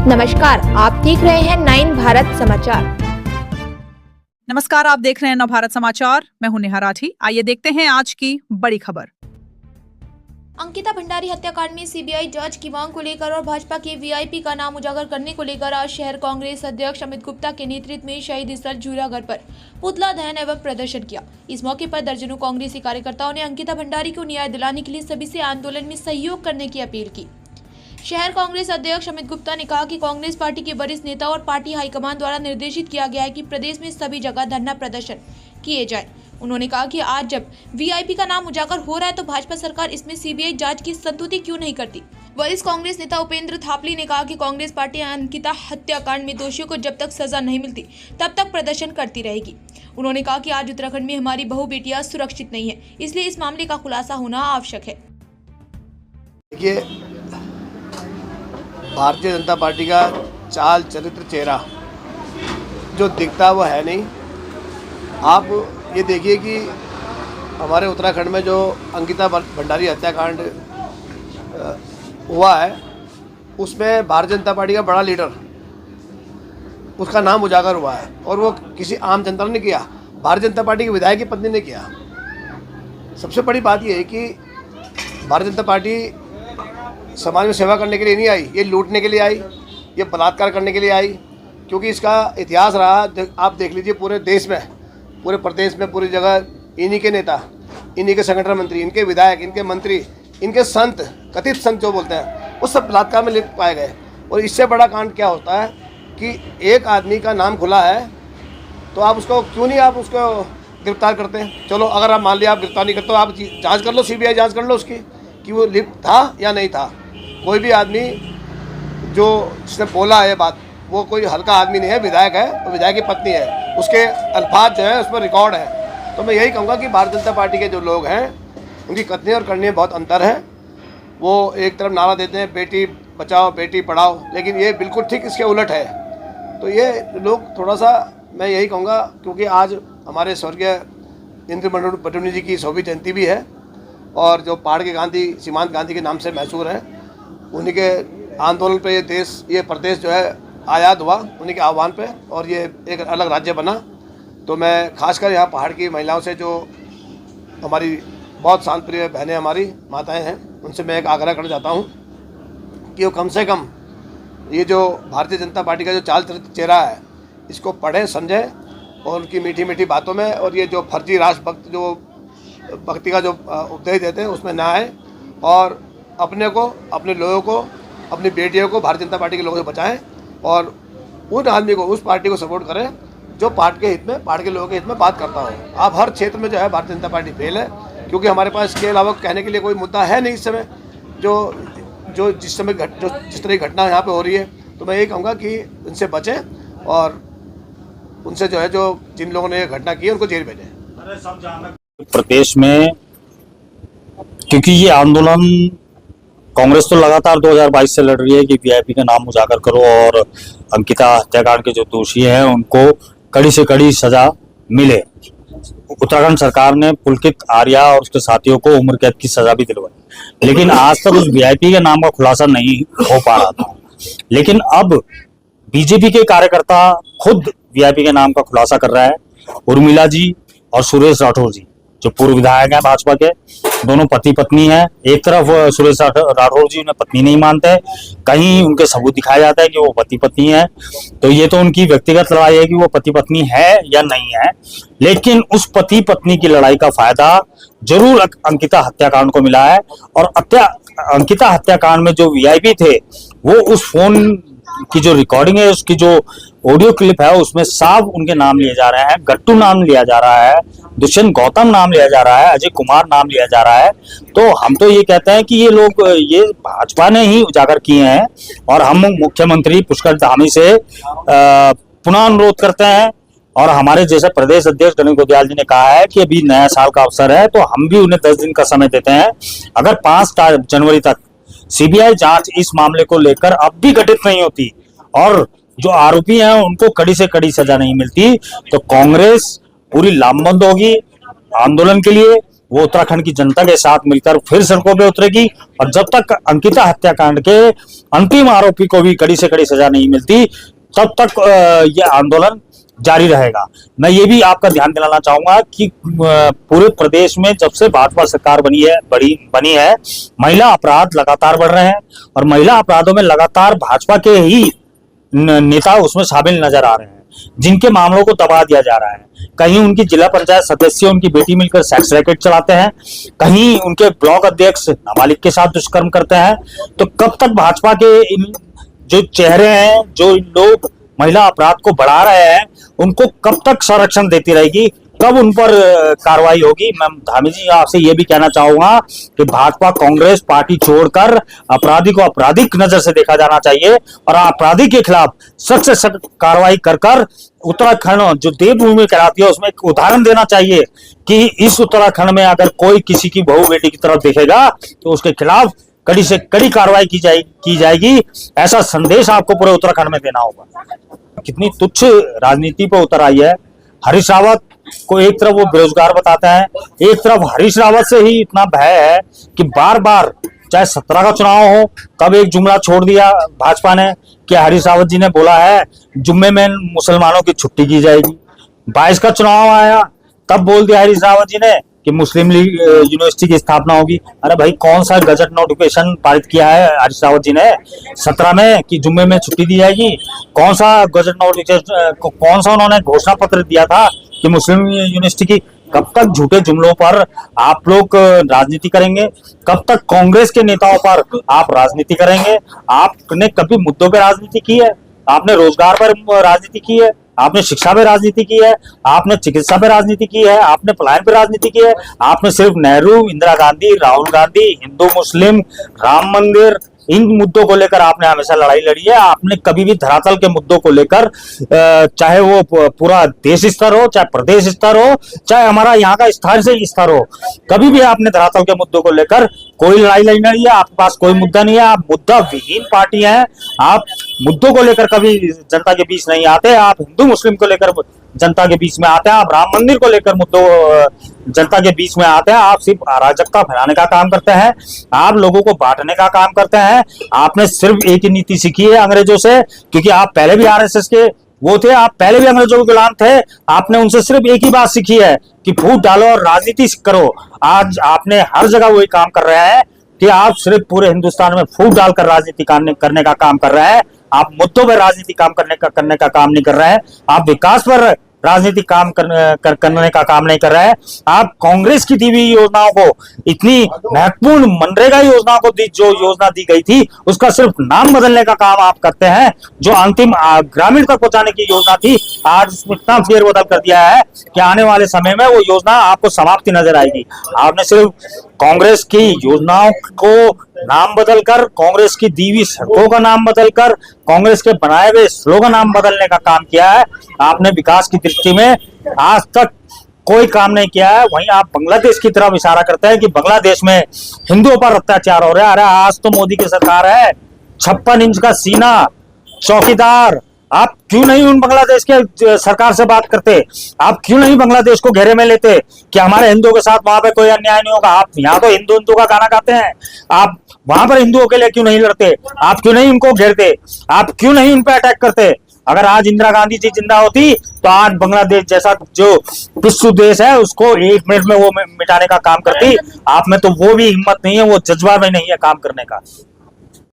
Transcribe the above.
नमस्कार, आप देख रहे हैं 9 भारत समाचार। नमस्कार, आप देख रहे हैं 9 भारत समाचार। मैं हूं नेहा राठी। आइए देखते हैं आज की बड़ी खबर। अंकिता भंडारी हत्याकांड में सीबीआई जांच की मांग को लेकर और भाजपा के वीआईपी का नाम उजागर करने को लेकर आज शहर कांग्रेस अध्यक्ष अमित गुप्ता के नेतृत्व में शहीद स्थल झूलाघर पर पुतला दहन एवं प्रदर्शन किया। इस मौके पर दर्जनों कांग्रेसी कार्यकर्ताओं ने अंकिता भंडारी को न्याय दिलाने के लिए सभी से आंदोलन में सहयोग करने की अपील की। शहर कांग्रेस अध्यक्ष अमित गुप्ता ने कहा कि कांग्रेस पार्टी के वरिष्ठ नेता और पार्टी हाईकमान द्वारा निर्देशित किया गया है कि प्रदेश में सभी जगह धरना प्रदर्शन किए जाएं। उन्होंने कहा कि आज जब वीआईपी का नाम उजागर हो रहा है तो भाजपा सरकार इसमें सीबीआई जांच की संतुष्टि क्यों नहीं करती। वरिष्ठ कांग्रेस नेता उपेंद्र थापली ने कहा कि कांग्रेस पार्टी अंकिता हत्याकांड में दोषियों को जब तक सजा नहीं मिलती तब तक प्रदर्शन करती रहेगी। उन्होंने कहा कि आज उत्तराखंड में हमारी बहु बेटियां सुरक्षित नहीं है, इसलिए इस मामले का खुलासा होना आवश्यक है। भारतीय जनता पार्टी का चाल चरित्र चेहरा जो दिखता वो है नहीं। आप ये देखिए कि हमारे उत्तराखंड में जो अंकिता भंडारी हत्याकांड हुआ है उसमें भारतीय जनता पार्टी का बड़ा लीडर उसका नाम उजागर हुआ है और वो किसी आम जनता ने किया, भारतीय जनता पार्टी के विधायक की पत्नी ने किया। सबसे बड़ी बात ये है कि भारतीय जनता पार्टी समाज में सेवा करने के लिए नहीं आई, ये लूटने के लिए आई, ये बलात्कार करने के लिए आई। क्योंकि इसका इतिहास रहा, आप देख लीजिए पूरे देश में, पूरे प्रदेश में, पूरी जगह इन्हीं के नेता, इन्हीं के संगठन मंत्री, इनके विधायक, इनके मंत्री, इनके संत, कथित संत जो बोलते हैं, वो सब बलात्कार में लिप्त पाए गए। और इससे बड़ा कांड क्या होता है कि एक आदमी का नाम खुला है तो आप उसको क्यों नहीं आप उसको गिरफ्तार करते हैं। चलो अगर आप मान लिया आप गिरफ्तार नहीं करते तो आप जाँच कर लो, सीबीआई जाँच कर लो उसकी कि वो लिप्त था या नहीं था। कोई भी आदमी जो जिसने बोला है ये बात वो कोई हल्का आदमी नहीं है, विधायक है और विधायक की पत्नी है, उसके अल्फाज जो है उस पर रिकॉर्ड है। तो मैं यही कहूँगा कि भारतीय जनता पार्टी के जो लोग हैं उनकी कथनी और करनी में बहुत अंतर है। वो एक तरफ नारा देते हैं बेटी बचाओ बेटी पढ़ाओ, लेकिन ये बिल्कुल ठीक इसके उलट है। तो ये लोग थोड़ा सा, मैं यही कहूँगा, क्योंकि आज हमारे स्वर्गीय इंद्र बटोनी जी की 100वीं जयंती भी है और जो पहाड़ के गांधी सीमांत गांधी के नाम से मशहूर है, उन्हीं के आंदोलन पे ये देश, ये प्रदेश जो है आज़ाद हुआ, उन्हीं के आह्वान पे, और ये एक अलग राज्य बना। तो मैं खासकर यहाँ पहाड़ की महिलाओं से, जो हमारी बहुत शांतप्रिय बहनें, हमारी माताएं हैं, उनसे मैं एक आग्रह करना चाहता हूँ कि वो कम से कम ये जो भारतीय जनता पार्टी का जो चाल चेहरा है इसको पढ़ें, समझें और उनकी मीठी मीठी बातों में, और ये जो फर्जी राष्ट्रभक्त जो भक्ति का जो उपदेश देते हैं उसमें ना आए और अपने को, अपने लोगों को, अपनी बेटियों को भारतीय जनता पार्टी के लोगों से बचाएं और उन आदमी को, उस पार्टी को सपोर्ट करें जो पार्टी के हित में, पार्टी के लोगों के हित में बात करता हो। आप हर क्षेत्र में जो है भारतीय जनता पार्टी फेल है, क्योंकि हमारे पास इसके अलावा कहने के लिए कोई मुद्दा है नहीं इस समय। जिस तरह की घटना यहाँ पे हो रही है, तो मैं यही कहूँगा कि इनसे बचें और उनसे जो है, जो जिन लोगों ने ये घटना की है उनको जेल भेजें। प्रदेश में क्योंकि ये आंदोलन कांग्रेस तो लगातार 2022 से लड़ रही है कि वीआईपी का नाम उजागर करो और अंकिता हत्याकांड के जो दोषी हैं उनको कड़ी से कड़ी सजा मिले। उत्तराखंड सरकार ने पुलकित आर्या और उसके साथियों को उम्र कैद की सजा भी दिलवाई, लेकिन आज तक उस वीआईपी के नाम का खुलासा नहीं हो पा रहा था। लेकिन अब बीजेपी के कार्यकर्ता खुद वीआईपी के नाम का खुलासा कर रहा है। उर्मिला जी और सुरेश राठौर जी जो पूर्व विधायक हैं भाजपा के, दोनों पति पत्नी हैं। एक तरफ सुरेश राठौर जी उन्हें पत्नी नहीं मानते, कहीं उनके सबूत दिखाया जाता है कि वो पति पत्नी है। तो ये तो उनकी व्यक्तिगत लड़ाई है कि वो पति पत्नी है या नहीं है, लेकिन उस पति पत्नी की लड़ाई का फायदा जरूर अंकिता हत्याकांड को मिला है। और अंकिता हत्याकांड में जो वीआईपी थे वो उस फोन की जो रिकॉर्डिंग है, उसकी जो ऑडियो क्लिप है, उसमें साफ उनके नाम लिए जा रहे हैं। गट्टू नाम लिया जा रहा है, दुष्यंत गौतम नाम लिया जा रहा है, अजय कुमार नाम लिया जा रहा है। तो हम तो ये कहते हैं कि ये लोग, ये भाजपा ने ही उजागर किए हैं और हम मुख्यमंत्री पुष्कर धामी से पुनः अनुरोध करते हैं। और हमारे जैसे प्रदेश अध्यक्ष गणेश गोदयाल जी ने कहा है कि अभी नया साल का अवसर है, तो हम भी उन्हें 10 दिन का समय देते हैं। अगर 5 जनवरी तक सीबीआई जांच इस मामले को लेकर अब भी गठित नहीं होती और जो आरोपी हैं उनको कड़ी से कड़ी सजा नहीं मिलती, तो कांग्रेस पूरी लामबंद होगी आंदोलन के लिए। वो उत्तराखंड की जनता के साथ मिलकर फिर सड़कों पे उतरेगी। और जब तक अंकिता हत्याकांड के अंतिम आरोपी को भी कड़ी से कड़ी सजा नहीं मिलती, तब तक यह आंदोलन जारी रहेगा। मैं ये भी आपका ध्यान दिलाना चाहूंगा कि पूरे प्रदेश में जब से भाजपा सरकार बनी है, महिला अपराध लगातार बढ़ रहे हैं और महिला अपराधों में लगातार भाजपा के ही नेता उसमें शामिल नजर आ रहे हैं, जिनके मामलों को दबा दिया जा रहा है। कहीं उनकी जिला पंचायत सदस्य, उनकी बेटी मिलकर सेक्स रैकेट चलाते हैं, कहीं उनके ब्लॉक अध्यक्ष नाबालिग के साथ दुष्कर्म करते हैं। तो कब तक भाजपा के इन जो चेहरे हैं, जो लोग महिला अपराध को बढ़ा रहे हैं, उनको कब तक संरक्षण देती रहेगी, कब उन पर कार्रवाई होगी? मैं धामी जी आपसे ये भी कहना चाहूंगा कि भाजपा कांग्रेस पार्टी छोड़कर अपराधी को आपराधिक नजर से देखा जाना चाहिए और अपराधी के खिलाफ सख्त से सख्त कार्रवाई कर उत्तराखंड जो देवभूमि कहलाती है उसमें एक उदाहरण देना चाहिए कि इस उत्तराखंड में अगर कोई किसी की बहू बेटी की तरफ देखेगा तो उसके खिलाफ कड़ी से कड़ी कार्रवाई की जाएगी। ऐसा संदेश आपको पूरे उत्तराखंड में देना होगा। कितनी तुच्छ राजनीति पर उतर आई है। हरीश रावत को एक तरफ वो बेरोजगार बताता है, एक तरफ हरीश रावत से ही इतना भय है कि बार बार चाहे 17 का चुनाव हो, तब एक जुमला छोड़ दिया भाजपा ने कि हरीश रावत जी ने बोला है जुम्मे में मुसलमानों की छुट्टी की जाएगी। 22 का चुनाव आया, तब बोल दिया हरीश रावत जी ने कि मुस्लिम लीग यूनिवर्सिटी की स्थापना होगी। अरे भाई, कौन सा गजट नोटिफिकेशन पारित किया है हरीश रावत जी ने 17 में कि जुम्मे में छुट्टी दी जाएगी? कौन सा गजट नोटिफिकेशन, कौन सा उन्होंने घोषणा पत्र दिया था कि मुस्लिम यूनिवर्सिटी की? कब तक झूठे जुमलों पर आप लोग राजनीति करेंगे? कब तक कांग्रेस के नेताओं पर आप राजनीति करेंगे? आपने कभी मुद्दों पर राजनीति की है? आपने रोजगार पर राजनीति की है? आपने शिक्षा पे राजनीति की है? आपने चिकित्सा पे राजनीति की है? आपने पलायन पे राजनीति की है? आपने सिर्फ नेहरू, इंदिरा गांधी, राहुल गांधी, हिंदू मुस्लिम, राम मंदिर, इन मुद्दों को लेकर आपने हमेशा लड़ाई लड़ी है। आपने कभी भी धरातल के मुद्दों को लेकर, चाहे वो पूरा देश स्तर हो, चाहे प्रदेश स्तर हो, चाहे हमारा यहाँ का स्थानीय स्तर हो, कभी भी आपने धरातल के मुद्दों को लेकर कोई लड़ाई नहीं लड़ी है। आपके पास कोई मुद्दा नहीं है। आप मुद्दा विहीन पार्टी हैं। आप मुद्दों को लेकर कभी जनता के बीच नहीं आते। आप हिंदू मुस्लिम को लेकर जनता के बीच में आते हैं। आप राम मंदिर को लेकर मुद्दों जनता के बीच में आते हैं। आप सिर्फ अराजकता फैलाने का काम करते हैं। आप लोगों को बांटने का काम करते हैं। आपने सिर्फ एक ही नीति सीखी है अंग्रेजों से, क्योंकि आप पहले भी आरएसएस के वो थे, आप पहले भी अंग्रेजों के गुलाम थे। आपने उनसे सिर्फ एक ही बात सीखी है कि फूट डालो और राजनीति करो। आज आपने हर जगह वही काम कर रहे हैं कि आप सिर्फ पूरे हिंदुस्तान में फूट डालकर राजनीति करने का काम कर रहे हैं। आप मुद्दों पर राजनीति करने का काम नहीं कर रहे हैं। आप विकास पर राजनीतिक काम करने का काम नहीं कर रहे हैं। आप कांग्रेस की दी हुई योजनाओं को, इतनी महत्वपूर्ण मनरेगा योजनाओं को जो योजना दी गई थी, उसका सिर्फ नाम बदलने का काम आप करते हैं। जो अंतिम ग्रामीण तक पहुंचाने की योजना थी, आज उसमें इतना फेरबदल कर दिया है कि आने वाले समय में वो योजना आपको समाप्ति नजर आएगी। आपने सिर्फ कांग्रेस की योजनाओं को नाम बदलकर, कांग्रेस की दी हुई सड़कों का नाम बदलकर, कांग्रेस के बनाए हुए स्लोगन नाम बदलने का काम किया है। आपने विकास की दृष्टि में आज तक कोई काम नहीं किया है। वहीं आप बांग्लादेश की तरफ इशारा करते हैं कि बांग्लादेश में हिंदुओं पर अत्याचार हो रहा है। अरे आज तो मोदी की सरकार है, 56 इंच का सीना, चौकीदार। आप क्यों नहीं उन बांग्लादेश के सरकार से बात करते? आप क्यों नहीं बांग्लादेश को घेरे में लेते कि हमारे हिंदुओं के साथ वहां पे कोई अन्याय नहीं होगा? आप यहाँ तो हिंदू का गाना गाते हैं, आप वहां पर हिंदुओं के लिए क्यों नहीं लड़ते? आप क्यों नहीं उनको घेरते? आप क्यों नहीं उन पर अटैक करते? अगर आज इंदिरा गांधी जी जिंदा होती तो आज बांग्लादेश जैसा जो पिस्सू देश है उसको 1 मिनट में वो मिटाने का काम करती। आप में तो वो भी हिम्मत नहीं है, वो जज्बा में नहीं है काम करने का।